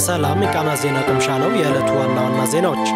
ሰላም የቃና ዜና ቅምሻ ነው። የዕለቱ ዋና ዋና ዜናዎች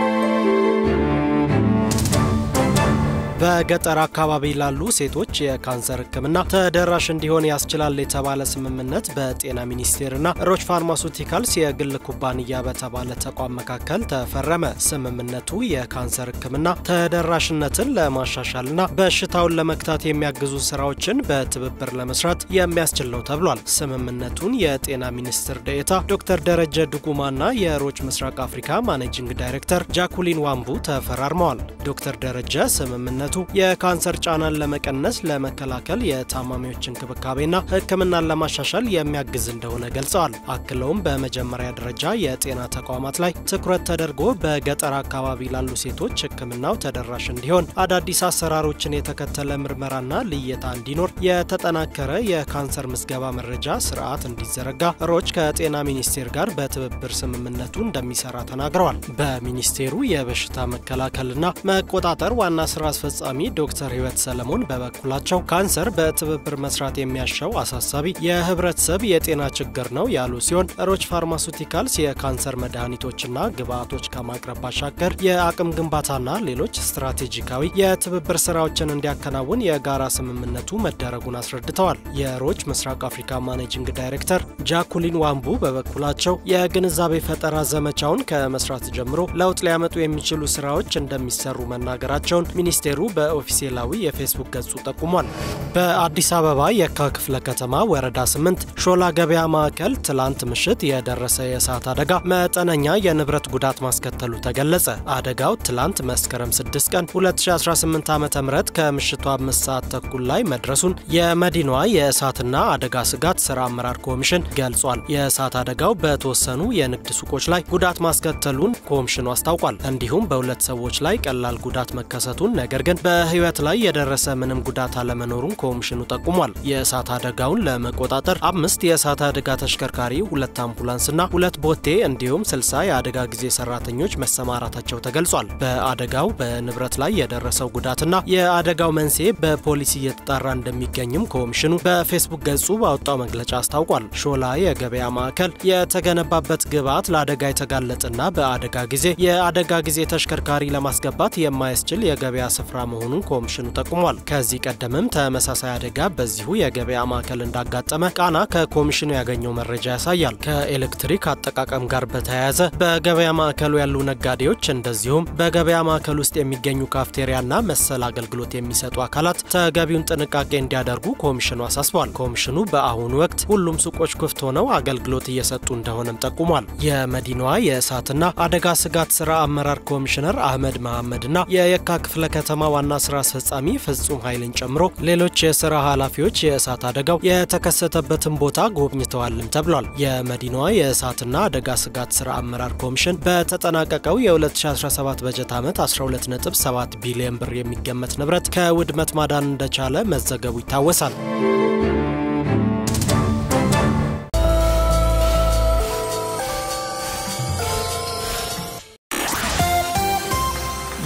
በገጠር አካባቢ ላሉ ሴቶች የካንሰር ሕክምና ተደራሽ እንዲሆን ያስችላል የተባለ ስምምነት በጤና ሚኒስቴርና ሮች ፋርማሱቲካልስ የግል ኩባንያ በተባለ ተቋም መካከል ተፈረመ። ስምምነቱ የካንሰር ሕክምና ተደራሽነትን ለማሻሻልና በሽታውን ለመክታት የሚያግዙ ስራዎችን በትብብር ለመስራት የሚያስችል ነው ተብሏል። ስምምነቱን የጤና ሚኒስትር ዴኤታ ዶክተር ደረጀ ዱጉማና የሮች ምስራቅ አፍሪካ ማኔጂንግ ዳይሬክተር ጃኩሊን ዋምቡ ተፈራርመዋል። ዶክተር ደረጀ ስምምነቱ የካንሰር ጫናን ለመቀነስ ለመከላከል የታማሚዎች እንክብካቤና ህክምናን ለማሻሻል የሚያግዝ እንደሆነ ገልጸዋል። አክለውም በመጀመሪያ ደረጃ የጤና ተቋማት ላይ ትኩረት ተደርጎ በገጠር አካባቢ ላሉ ሴቶች ህክምናው ተደራሽ እንዲሆን አዳዲስ አሰራሮችን የተከተለ ምርመራና ልየታ እንዲኖር የተጠናከረ የካንሰር ምዝገባ መረጃ ስርዓት እንዲዘረጋ ሮች ከጤና ሚኒስቴር ጋር በትብብር ስምምነቱ እንደሚሰራ ተናግረዋል። በሚኒስቴሩ የበሽታ መከላከልና መቆጣጠር ዋና ስራ አስፈጻሚ ዶክተር ህይወት ሰለሞን በበኩላቸው ካንሰር በትብብር መስራት የሚያሻው አሳሳቢ የህብረተሰብ የጤና ችግር ነው ያሉ ሲሆን ሮች ፋርማሱቲካልስ የካንሰር መድኃኒቶችና ግብአቶች ከማቅረብ ባሻገር የአቅም ግንባታና ሌሎች ስትራቴጂካዊ የትብብር ስራዎችን እንዲያከናውን የጋራ ስምምነቱ መደረጉን አስረድተዋል። የሮች ምስራቅ አፍሪካ ማኔጂንግ ዳይሬክተር ጃኩሊን ዋምቡ በበኩላቸው የግንዛቤ ፈጠራ ዘመቻውን ከመስራት ጀምሮ ለውጥ ሊያመጡ የሚችሉ ስራዎች እንደሚሰሩ መናገራቸውን ሚኒስቴሩ በኦፊሴላዊ የፌስቡክ ገጹ ጠቁሟል። በአዲስ አበባ የካ ክፍለ ከተማ ወረዳ 8 ሾላ ገበያ ማዕከል ትላንት ምሽት የደረሰ የእሳት አደጋ መጠነኛ የንብረት ጉዳት ማስከተሉ ተገለጸ። አደጋው ትላንት መስከረም 6 ቀን 2018 ዓ.ም ከምሽቱ 5 ሰዓት ተኩል ላይ መድረሱን የመዲናዋ የእሳትና አደጋ ስጋት ስራ አመራር ኮሚሽን ገልጿል። የእሳት አደጋው በተወሰኑ የንግድ ሱቆች ላይ ጉዳት ማስከተሉን ኮሚሽኑ አስታውቋል። እንዲሁም በሁለት ሰዎች ላይ ቀላል ጉዳት መከሰቱን ነገር ግን በህይወት ላይ የደረሰ ምንም ጉዳት አለመኖሩን ኮሚሽኑ ጠቁሟል። የእሳት አደጋውን ለመቆጣጠር 5 የእሳት አደጋ ተሽከርካሪ፣ 2 አምቡላንስና 2 ቦቴ እንዲሁም 60 የአደጋ ጊዜ ሰራተኞች መሰማራታቸው ተገልጿል። በአደጋው በንብረት ላይ የደረሰው ጉዳትና የአደጋው መንስኤ በፖሊስ እየተጣራ እንደሚገኝም ኮሚሽኑ በፌስቡክ ገጹ ባወጣው መግለጫ አስታውቋል። ሾላ የገበያ ማዕከል የተገነባበት ግብዓት ለአደጋ የተጋለጠና በአደጋ ጊዜ የአደጋ ጊዜ ተሽከርካሪ ለማስገባት የማያስችል የገበያ ስፍራ መሆኑን ኮሚሽኑ ጠቁሟል። ከዚህ ቀደምም ተመሳሳይ አደጋ በዚሁ የገበያ ማዕከል እንዳጋጠመ ቃና ከኮሚሽኑ ያገኘው መረጃ ያሳያል። ከኤሌክትሪክ አጠቃቀም ጋር በተያያዘ በገበያ ማዕከሉ ያሉ ነጋዴዎች እንደዚሁም በገበያ ማዕከል ውስጥ የሚገኙ ካፍቴሪያና መሰል አገልግሎት የሚሰጡ አካላት ተገቢውን ጥንቃቄ እንዲያደርጉ ኮሚሽኑ አሳስቧል። ኮሚሽኑ በአሁኑ ወቅት ሁሉም ሱቆች ክፍት ሆነው አገልግሎት እየሰጡ እንደሆነም ጠቁሟል። የመዲናዋ የእሳትና አደጋ ስጋት ስራ አመራር ኮሚሽነር አህመድ መሐመድና የየካ ክፍለ ከተማ ዋና ስራ አስፈጻሚ ፍጹም ኃይልን ጨምሮ ሌሎች የሥራ ኃላፊዎች የእሳት አደጋው የተከሰተበትን ቦታ ጎብኝተዋልም ተብሏል። የመዲናዋ የእሳትና አደጋ ስጋት ስራ አመራር ኮሚሽን በተጠናቀቀው የ2017 በጀት ዓመት 12.7 ቢሊዮን ብር የሚገመት ንብረት ከውድመት ማዳን እንደቻለ መዘገቡ ይታወሳል።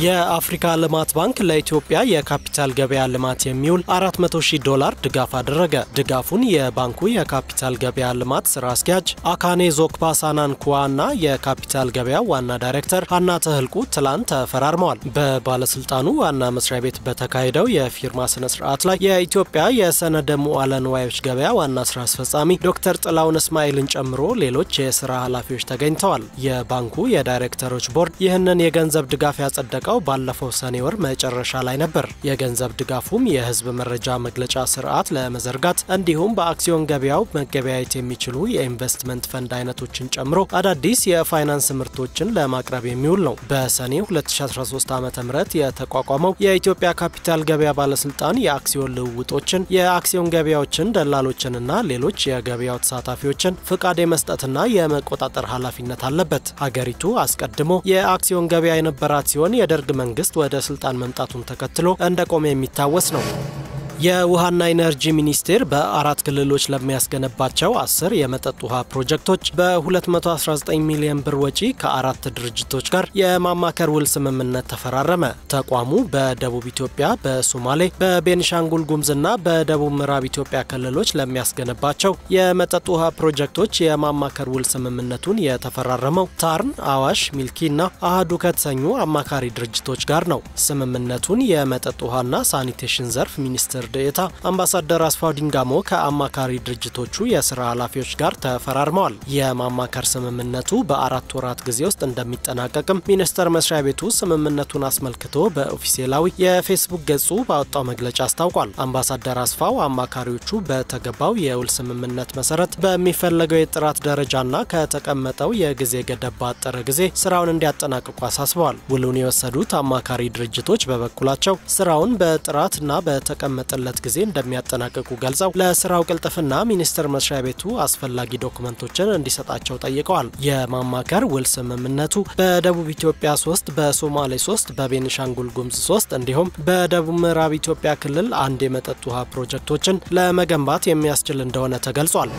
የአፍሪካ ልማት ባንክ ለኢትዮጵያ የካፒታል ገበያ ልማት የሚውል $400,000 ድጋፍ አደረገ። ድጋፉን የባንኩ የካፒታል ገበያ ልማት ስራ አስኪያጅ አካኔ ዞክፓሳናንኩዋና የካፒታል ገበያ ዋና ዳይሬክተር ሀና ተህልቁ ትላንት ተፈራርመዋል። በባለስልጣኑ ዋና መስሪያ ቤት በተካሄደው የፊርማ ስነ ስርዓት ላይ የኢትዮጵያ የሰነደ ሙዓለ ንዋዮች ገበያ ዋና ስራ አስፈጻሚ ዶክተር ጥላውን እስማኤልን ጨምሮ ሌሎች የስራ ኃላፊዎች ተገኝተዋል። የባንኩ የዳይሬክተሮች ቦርድ ይህንን የገንዘብ ድጋፍ ያጸደቀው ባለፈው ሰኔ ወር መጨረሻ ላይ ነበር። የገንዘብ ድጋፉም የህዝብ መረጃ መግለጫ ስርዓት ለመዘርጋት እንዲሁም በአክሲዮን ገበያው መገበያየት የሚችሉ የኢንቨስትመንት ፈንድ አይነቶችን ጨምሮ አዳዲስ የፋይናንስ ምርቶችን ለማቅረብ የሚውል ነው። በሰኔ 2013 ዓ.ም የተቋቋመው የኢትዮጵያ ካፒታል ገበያ ባለስልጣን የአክሲዮን ልውውጦችን፣ የአክሲዮን ገበያዎችን፣ ደላሎችንና ሌሎች የገበያው ተሳታፊዎችን ፍቃድ የመስጠትና የመቆጣጠር ኃላፊነት አለበት። ሀገሪቱ አስቀድሞ የአክሲዮን ገበያ የነበራት ሲሆን የደርግ መንግስት ወደ ስልጣን መምጣቱን ተከትሎ እንደቆመ የሚታወስ ነው። የውሃና ኢነርጂ ሚኒስቴር በአራት ክልሎች ለሚያስገነባቸው 10 የመጠጥ ውሃ ፕሮጀክቶች በ219 ሚሊዮን ብር ወጪ ከአራት ድርጅቶች ጋር የማማከር ውል ስምምነት ተፈራረመ። ተቋሙ በደቡብ ኢትዮጵያ፣ በሶማሌ፣ በቤኒሻንጉል ጉሙዝና በደቡብ ምዕራብ ኢትዮጵያ ክልሎች ለሚያስገነባቸው የመጠጥ ውሃ ፕሮጀክቶች የማማከር ውል ስምምነቱን የተፈራረመው ታርን፣ አዋሽ፣ ሚልኪና አሃዱ ከተሰኙ አማካሪ ድርጅቶች ጋር ነው። ስምምነቱን የመጠጥ ውሃና ሳኒቴሽን ዘርፍ ሚኒስትር ዴኤታ አምባሳደር አስፋው ዲንጋሞ ከአማካሪ ድርጅቶቹ የስራ ኃላፊዎች ጋር ተፈራርመዋል። የማማከር ስምምነቱ በ4 ወራት ጊዜ ውስጥ እንደሚጠናቀቅም ሚኒስቴር መስሪያ ቤቱ ስምምነቱን አስመልክቶ በኦፊሴላዊ የፌስቡክ ገጹ ባወጣው መግለጫ አስታውቋል። አምባሳደር አስፋው አማካሪዎቹ በተገባው የውል ስምምነት መሰረት በሚፈለገው የጥራት ደረጃና ከተቀመጠው የጊዜ ገደብ ባጠረ ጊዜ ስራውን እንዲያጠናቅቁ አሳስበዋል። ውሉን የወሰዱት አማካሪ ድርጅቶች በበኩላቸው ስራውን በጥራትና በተቀመጠ ለት ጊዜ እንደሚያጠናቅቁ ገልጸው ለስራው ቅልጥፍና ሚኒስቴር መስሪያ ቤቱ አስፈላጊ ዶክመንቶችን እንዲሰጣቸው ጠይቀዋል። የማማከር ውል ስምምነቱ በደቡብ ኢትዮጵያ 3፣ በሶማሌ 3፣ በቤኒሻንጉል ጉሙዝ 3 እንዲሁም በደቡብ ምዕራብ ኢትዮጵያ ክልል 1 የመጠጥ ውሃ ፕሮጀክቶችን ለመገንባት የሚያስችል እንደሆነ ተገልጿል።